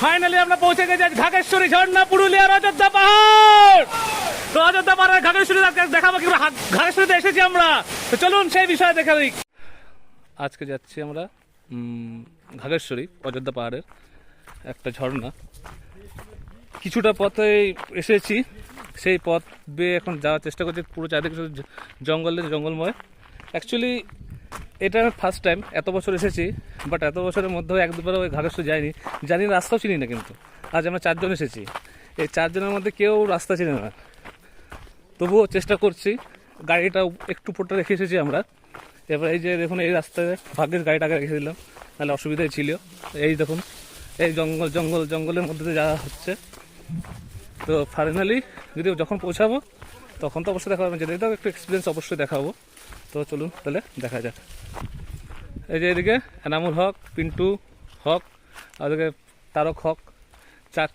Finally আমরা পৌঁছে গেছি ঘাগেশ্বরী ঝর্ণা, পুরুলিয়ার অযোধ্যা পাহাড়। তো অযোধ্যা পাহাড়ের ঘাগেশ্বরী দেখাবো কিংবা ঘাগেশ্বরীতে এসেছি আমরা, তো চলুন সেই বিষয়ে দেখা দিই। আজকে যাচ্ছি আমরা ঘাগেশ্বরী অযোধ্যা পাহাড়ের একটা ঝর্ণা। কিছুটা পথে এসেছি, সেই পথ বেয়ে এখন যাওয়ার চেষ্টা করছি। পুরো চারিদিকে জঙ্গলময়। অ্যাকচুয়ালি এটা আমি ফার্স্ট টাইম এত বছর এসেছি, বাট এত বছরের মধ্যেও এক দুবার ওই ঘাগেশ্বরী যাইনি, জানি না, রাস্তাও চিনি না। কিন্তু আজ আমরা 4 জন এসেছি, এই 4 জনের মধ্যে কেউ রাস্তা চিনি না, তবুও চেষ্টা করছি। গাড়িটা একটু উপরটা রেখে এসেছি আমরা। এবার এই যে দেখুন, এই রাস্তায় ভাগ্যের গাড়িটাকে রেখে দিলাম, নাহলে অসুবিধাই ছিল। এই দেখুন, এই জঙ্গলের মধ্যে দিয়ে যাওয়া হচ্ছে। তো ফাইনালি যদি যখন পৌঁছাবো তখন তো অবশ্যই দেখা পাবেন, যেটা একটু এক্সপিরিয়েন্স অবশ্যই দেখাবো। তো চলুন তাহলে দেখা যাক। এই যে এদিকে এনামুল হক, পিন্টু হক, আর ওদিকে তারক হক,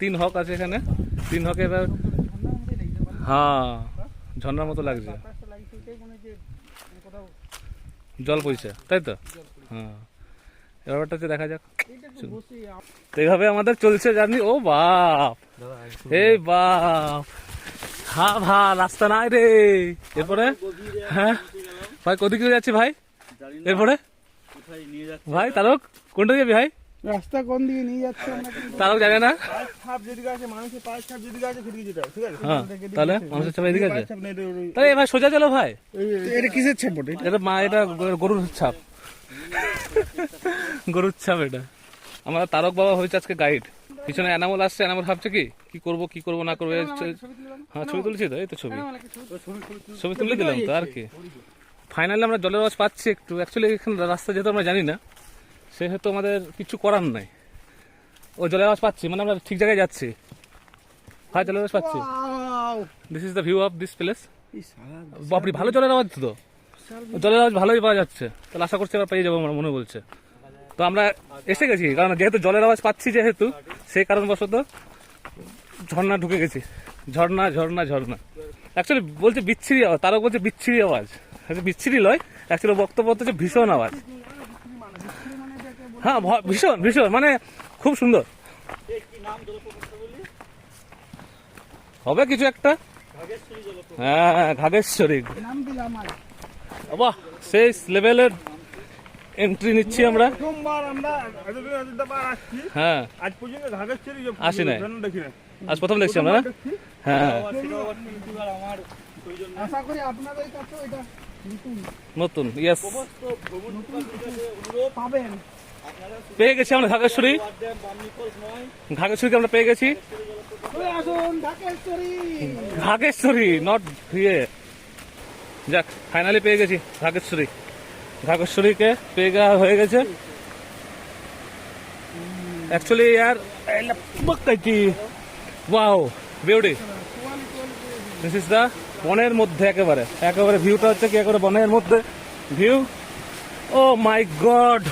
3 হক আছে এখানে। 3 হকে এবার হ্যাঁ ঝর্ণার মতো লাগছে, জল পড়ছে, তাই তো? হ্যাঁ, ব্যাপারটা হচ্ছে, দেখা যাক। এইভাবে আমাদের চলছে জার্নি। ও বাপ, এই বাপ, রাস্তা নাই রে। এরপরে হ্যাঁ ভাই, কোদিকে যাচ্ছি ভাই? এরপরে ভাই তারক, কোনটা যাবি ভাই? রাস্তা কোন দিকে নিয়ে যাচ্ছে তারক জানে না। তাহলে মানুষের ছাপ এদিকে আছে, তাহলে ভাই সোজা চলো ভাই। এটা কিসের ছাপ? এটা এটা গরুর ছাপ, গরুর ছাপ এটা। আমাদের তারক বাবা হয়েছে আজকে গাইড। পিছনে এনামল আসছে, এনামল ভাবছে কি করবো না করবো। হ্যাঁ ছবি তুলছি তো, এই তো ছবি তুলে দিলাম তো, আর কি। ফাইনালি আমরা জলের আওয়াজ পাচ্ছি একটু। অ্যাকচুয়ালি এখানে রাস্তা যেহেতু আমরা জানি না, সেহেতু আমাদের কিছু করার নাই। ও জলের আওয়াজ পাচ্ছি, মানে আমরা ঠিক জায়গায় যাচ্ছি। হ্যাঁ জলের আওয়াজ পাচ্ছি। This is the view of this place. বাপরে, ভালো জলের আওয়াজ তো, জলের আওয়াজ ভালোই পাওয়া যাচ্ছে। তাহলে আশা করছি এবার পেয়ে যাবো, আমার মনে বলছে। তো আমরা এসে গেছি, কারণ যেহেতু জলের আওয়াজ পাচ্ছি, যেহেতু সেই কারণবশত ঝর্ণা ঢুকে গেছি। ঝর্ণা অ্যাকচুয়ালি বলছে বিচ্ছিরি আওয়াজ, তারও বলছে বিচ্ছিরি আওয়াজ। বিচ্ছিরি লয়, অ্যাকচুয়ালি বক্তব্য হচ্ছে ভীষণ আওয়াজ। হ্যাঁ ভীষণ মানে খুব সুন্দর হবে কিছু একটা। হ্যাঁ ঘাগেশ্বরী, বাহ, সেই লেভেলের এন্ট্রি নিচ্ছি আমরা। হ্যাঁ আজ পর্যন্ত ঘাগেশ্বরী আসি নাই, আজ প্রথম দেখছি আমরা। হ্যাঁ আশা করি আপনাদের কাছে এটা নতুন, ইয়েস, পাবেন। পেয়ে গেছি আমরা ঘাগেশ্বরীকে আমরা পেয়ে গেছি। ঘাগেশ্বরী নট ইয়ে, যাক ফাইনালি পেয়ে গেছি ঘাগেশ্বরীকে পেয়ে যাওয়া হয়ে গেছে। অ্যাকচুয়ালি ইয়ার wow beauty, this is the বনের মধ্যে একেবারে ভিউটা হচ্ছে কি, একেবারে বনের মধ্যে view. Oh my god,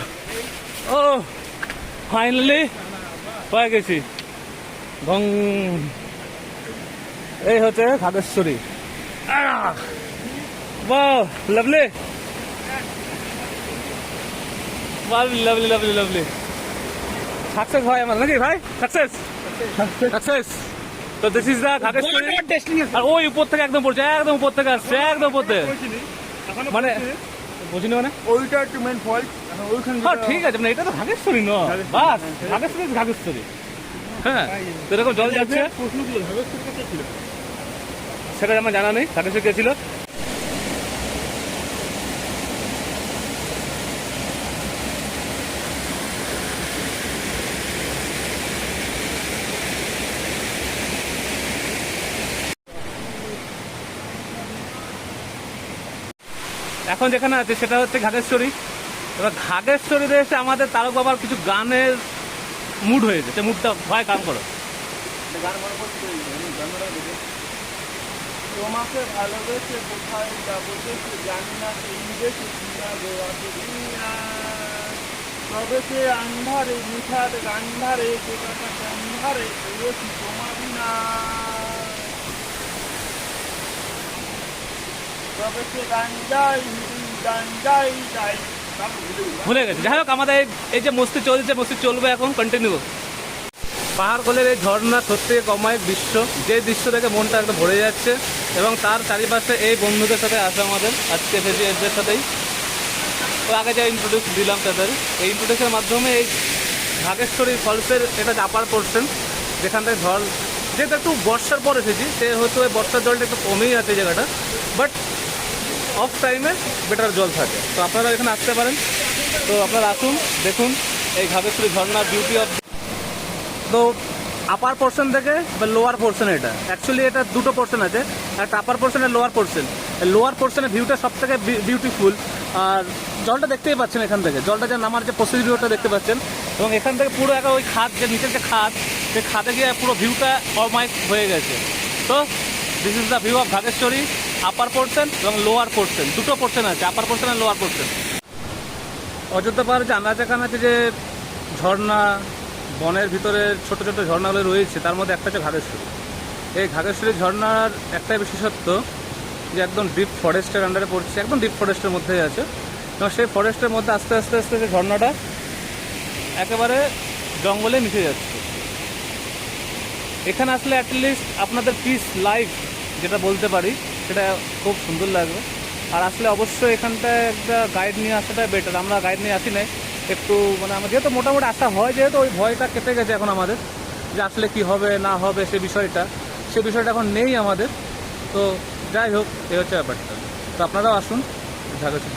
oh finally পেয়ে গেছি। এই হচ্ছে ঘাগেশ্বরী। বাহ, লাভলি সাকসেস ভাই আমার, নাকি ভাই? সাকসেস। তো দিস ইজ দা ঘাগেশ্বরী। আর ওই উপর থেকে একদম পড়ছে, একদম উপর থেকে আসছে, একদম উপর থেকে, মানে বুঝিনি, মানে ওইটা একটু মেন ফল্ট ওইখানে। হ্যাঁ ঠিক আছে, মানে এটা তো ঘাগেশ্বরী নয়, বাস ঘাগেশ্বরী। হ্যাঁ তো এরকম জল যাচ্ছে, সেটা আমার জানা নেই ঘাগেশ্বরী কে ছিল। এখন যেখানে আছে সেটা হচ্ছে ঘাগেশ্বরী। এবার ঘাগেশ্বরীতে এসে আমাদের তারক বাবার কিছু গানের মুড হয়েছে, সে মুডটা ভাই কাম করো। তোমাকে ভালোবেসে কোথায় যাবো জানি না, এই দেশে তবে সে আন্ধারে মিঠার গান্ধারে গান্ধারে তোমার না, তবে সে গাঞ্জাই যাই। ভুলে গেছে। যাই হোক, আমাদের এই যে মস্তি চলছে, মস্তি চলবে এখন কন্টিনিউ। পাহাড় কোলের এই ঝর্ণা সত্যি অমায়িক দৃশ্য, যে দৃশ্য দেখে মনটা একদম ভরে যাচ্ছে। এবং তার চারিপাশে এই বন্ধুদের সাথে আছে আমাদের আজকে এদের সাথেই। তো আগে যা ইন্ট্রোডিউস দিলাম তাদের, এই ইন্ট্রোডিউসের মাধ্যমে এই ঘাগেশ্বরী ফলসের এটা আপার পোর্শন, যেখান থেকে ঝড়, যেহেতু একটু বর্ষার পর এসেছি সে হয়তো এই বর্ষার জলটা একটু কমেই আছে এই জায়গাটা, বাট অফ টাইমে বেটার জল থাকে। তো আপনারা এখানে আসতে পারেন। তো আপনারা আসুন, দেখুন এই ঘাগেশ্বরী ঝর্ণার বিউটি অফ। তো আপার পোর্শন থেকে বা লোয়ার পোর্শন, এটা অ্যাকচুয়ালি এটা দুটো পোর্শন আছে, একটা আপার পোর্শন আর লোয়ার পোর্শন। লোয়ার পোর্শনের ভিউটা সব থেকে বিউটিফুল। আর জলটা দেখতেই পাচ্ছেন, এখান থেকে জলটা যে নামার যে প্রসিডিউরটা দেখতে পাচ্ছেন, এবং এখান থেকে পুরো একটা ওই খাদ, যে নিচের যে খাদ, সেই খাদে গিয়ে পুরো ভিউটা অমায়িক হয়ে গেছে। তো this is the view of Ghagheswari upper portion এবং লোয়ার পোর্শন, দুটো পোর্শন আছে, আপার পোর্শন আর লোয়ার পোর্শন। অযোধ্যা পাহাড়ে যে আনাচে কানাচে যে ঝর্ণা, বনের ভিতরে ছোট ছোট ঝর্ণাগুলো রয়েছে, তার মধ্যে একটা হচ্ছে ঘাগেশ্বরী। এই ঘাগেশ্বরী ঝর্ণার একটাই বিশেষত্ব যে একদম ডিপ ফরেস্টের আন্ডারে পড়ছে, একদম ডিপ ফরেস্টের মধ্যেই আছে। এবং সেই ফরেস্টের মধ্যে আস্তে আস্তে আস্তে সেই ঝর্ণাটা একেবারে জঙ্গলে মিশে যাচ্ছে। এখানে আসলে অ্যাটলিস্ট আপনাদের পিস লাইফ যেটা বলতে পারি সেটা খুব সুন্দর লাগবে। আর আসলে অবশ্যই এখানটায় একটা গাইড নিয়ে আসাটাই বেটার। আমরা গাইড নিয়ে আসি নাই, একটু মানে আমার যেহেতু মোটামুটি আসা হয়, যেহেতু ওই ভয়টা কেটে গেছে এখন আমাদের, যে আসলে কি হবে না হবে সে বিষয়টা এখন নেই আমাদের। তো যাই হোক, এই হচ্ছে ব্যাপারটা। তো আপনারাও আসুন ঘাগেশ্বরী।